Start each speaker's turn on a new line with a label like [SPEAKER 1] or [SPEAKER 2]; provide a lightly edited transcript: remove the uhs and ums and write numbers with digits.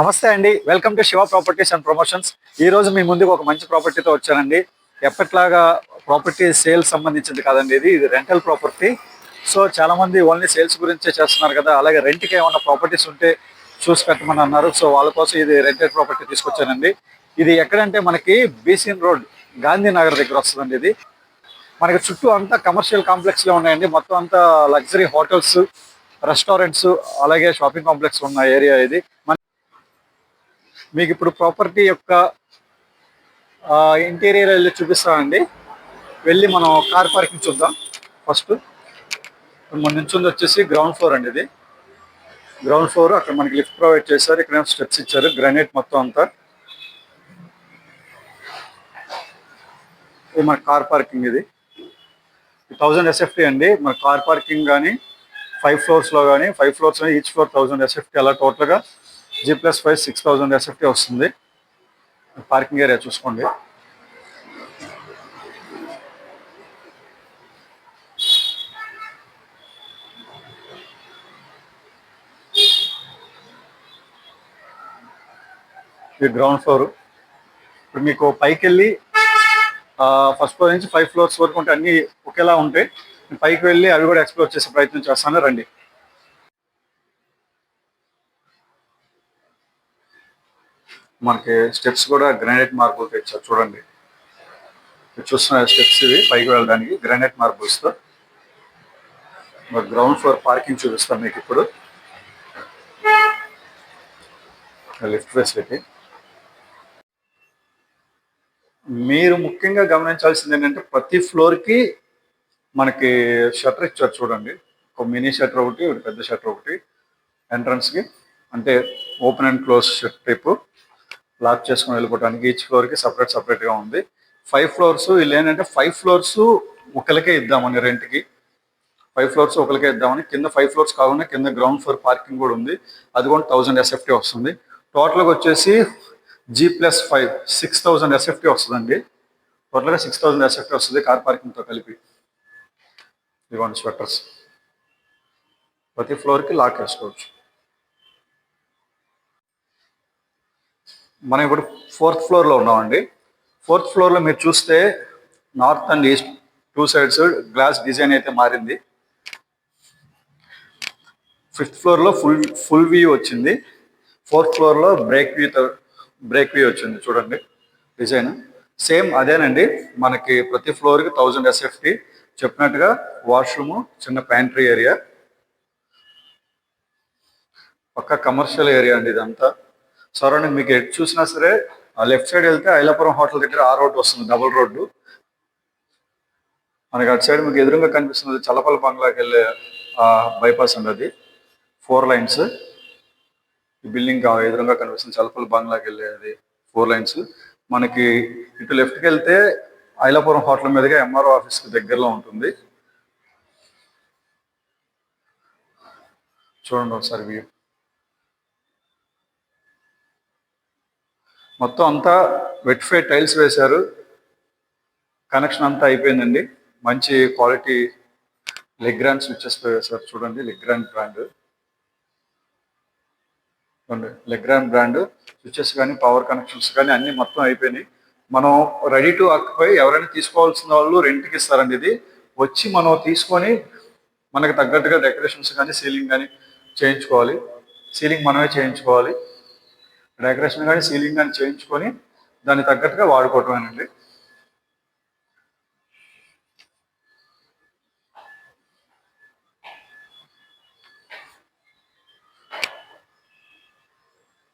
[SPEAKER 1] నమస్తే అండి, welcome to Shiva properties and promotions. ఈ రోజు మీ ముందుకు ఒక మంచి ప్రాపర్టీతో వచ్చానండి. ఎప్పట్లాగా ప్రాపర్టీ సేల్స్ సంబంధించింది కాదండి, ఇది రెంటల్ ప్రాపర్టీ. సో చాలా మంది ఓన్లీ సేల్స్ గురించే చేస్తున్నారు కదా, అలాగే రెంట్కి ఏమైనా ప్రాపర్టీస్ ఉంటే చూసి పెట్టమని అన్నారు. సో వాళ్ళ కోసం ఇది రెంటెడ్ ప్రాపర్టీ తీసుకొచ్చానండి. ఇది ఎక్కడంటే మనకి బీసీఎన్ రోడ్ గాంధీనగర్ దగ్గర వస్తుందండి. ఇది మనకి చుట్టూ అంతా కమర్షియల్ కాంప్లెక్స్లో ఉన్నాయండి. మొత్తం అంతా లగ్జరీ హోటల్స్, రెస్టారెంట్స్, అలాగే షాపింగ్ కాంప్లెక్స్ ఉన్న ఏరియా ఇది. మీకు ఇప్పుడు ప్రాపర్టీ యొక్క ఇంటీరియర్ వెళ్ళి చూపిస్తామండి. వెళ్ళి మనం కార్ పార్కింగ్ చూద్దాం. ఫస్ట్ మన నుంచి వచ్చేసి గ్రౌండ్ ఫ్లోర్ అండి. ఇది గ్రౌండ్ ఫ్లోర్. అక్కడ మనకి లిఫ్ట్ ప్రొవైడ్ చేశారు. ఇక్కడ స్టెప్స్ ఇచ్చారు, గ్రానైట్ మొత్తం అంతా. ఇది మన కార్ పార్కింగ్. ఇది 1000 SFT అండి. మన కార్ పార్కింగ్ కానీ 5 ఫ్లోర్స్లో కానీ 5 ఫ్లోర్స్ ఈచ్ ఫ్లోర్ 1000 SFT, అలా టోటల్గా G+5 6000 SFT వస్తుంది. పార్కింగ్ ఏరియా చూసుకోండి. ఇది గ్రౌండ్ ఫ్లోర్. ఇప్పుడు మీకు పైకి వెళ్ళి ఫస్ట్ ఫ్లోర్ నుంచి 5 ఫ్లోర్స్ వరకు ఉంటే అన్నీ ఒకేలా ఉంటాయి. పైకి వెళ్ళి అవి కూడా ఎక్స్ప్లోర్ చేసే ప్రయత్నం చేస్తాను, రండి. మనకి స్టెప్స్ కూడా గ్రానైట్ మార్బుల్ ఇచ్చారు, చూడండి. చూస్తున్న స్టెప్స్ ఇవి పైకి వెళ్ళడానికి గ్రానైట్ మార్బుల్స్తో. గ్రౌండ్ ఫ్లోర్ పార్కింగ్ చూపిస్తాను మీకు ఇప్పుడు. Lift facility. మీరు ముఖ్యంగా గమనించాల్సింది ఏంటంటే ప్రతి ఫ్లోర్కి మనకి షట్టర్ ఇచ్చారు, చూడండి. ఒక మినీ షట్టర్ ఒకటి, ఒక పెద్ద షట్టర్ ఒకటి ఎంట్రన్స్కి. అంటే open and close shutter type, lock చేసుకుని వెళ్ళిపోవడానికి. ఈచ్ ఫ్లోర్కి సపరేట్గా ఉంది. 5 ఫ్లోర్స్. వీళ్ళు ఏంటంటే 5 ఫ్లోర్స్ ఒకరికే ఇద్దామని, రెంట్కి 5 ఫ్లోర్స్ ఒకరికే ఇద్దామని. కింద 5 ఫ్లోర్స్ కాకుండా కింద గ్రౌండ్ ఫ్లోర్ పార్కింగ్ కూడా ఉంది. అది కూడా 1000 SFT వస్తుంది. టోటల్గా వచ్చేసి G+5 6000 SFT వస్తుందండి. టోటల్గా 6000 SFT వస్తుంది కార్ పార్కింగ్తో కలిపి. ఇదిగోండి స్వెటర్స్. ప్రతి ఫ్లోర్కి లాక్ వేసుకోవచ్చు. మనం ఇప్పుడు 4th ఫ్లోర్లో ఉన్నామండి. 4th ఫ్లోర్లో మీరు చూస్తే north and east 2 sides glass design అయితే మారింది. 5th ఫ్లోర్లో ఫుల్ వ్యూ వచ్చింది. 4th ఫ్లోర్లో బ్రేక్ వ్యూ వచ్చింది, చూడండి డిజైన్. సేమ్ అదేనండి. మనకి ప్రతి ఫ్లోర్కి 1000 SFT చెప్పినట్టుగా. వాష్రూము, చిన్న ప్యాంట్రీ ఏరియా, పక్క కమర్షియల్ ఏరియా అండి ఇదంతా. సరౌండింగ్ మీకు ఎటు చూసినా సరే, ఆ లెఫ్ట్ సైడ్ వెళ్తే ఐలాపురం హోటల్ దగ్గర ఆ రోడ్డు వస్తుంది, డబుల్ రోడ్డు. మనకి అటు సైడ్ మీకు ఎదురుగా కనిపిస్తుంది చల్లపల్లి బంగ్లాకి వెళ్ళే బైపాస్ అండి. అది 4 లైన్స్. ఈ బిల్డింగ్ ఎదురుగా కనిపిస్తుంది చల్లపల్లి బంగ్లాకి వెళ్ళేది 4 లైన్స్. మనకి ఇటు లెఫ్ట్కి వెళ్తే ఐలాపురం హోటల్ మీదుగా MRO ఆఫీస్కి దగ్గరలో ఉంటుంది. చూడండి ఒకసారి వ్యూ. మొత్తం అంతా వెట్ఫై టైల్స్ వేశారు. కనెక్షన్ అంతా అయిపోయిందండి. మంచి క్వాలిటీ లెగ్రాండ్ స్విచ్చెస్తో వేశారు, చూడండి. లెగ్రాండ్ బ్రాండ్ స్విచ్చెస్ కానీ పవర్ కనెక్షన్స్ కానీ అన్ని మొత్తం అయిపోయినాయి. మనం రెడీ టు ఆక్యుపై. ఎవరైనా తీసుకోవాల్సిన వాళ్ళు రెంట్కి ఇస్తారండి. ఇది వచ్చి మనం తీసుకొని మనకు తగ్గట్టుగా డెకరేషన్స్ కానీ సీలింగ్ కానీ చేయించుకోవాలి. సీలింగ్ మనమే చేయించుకోవాలి. డెకరేషన్ కానీ సీలింగ్ కానీ చేయించుకొని దానికి తగ్గట్టుగా వాడుకోవటమేనండి.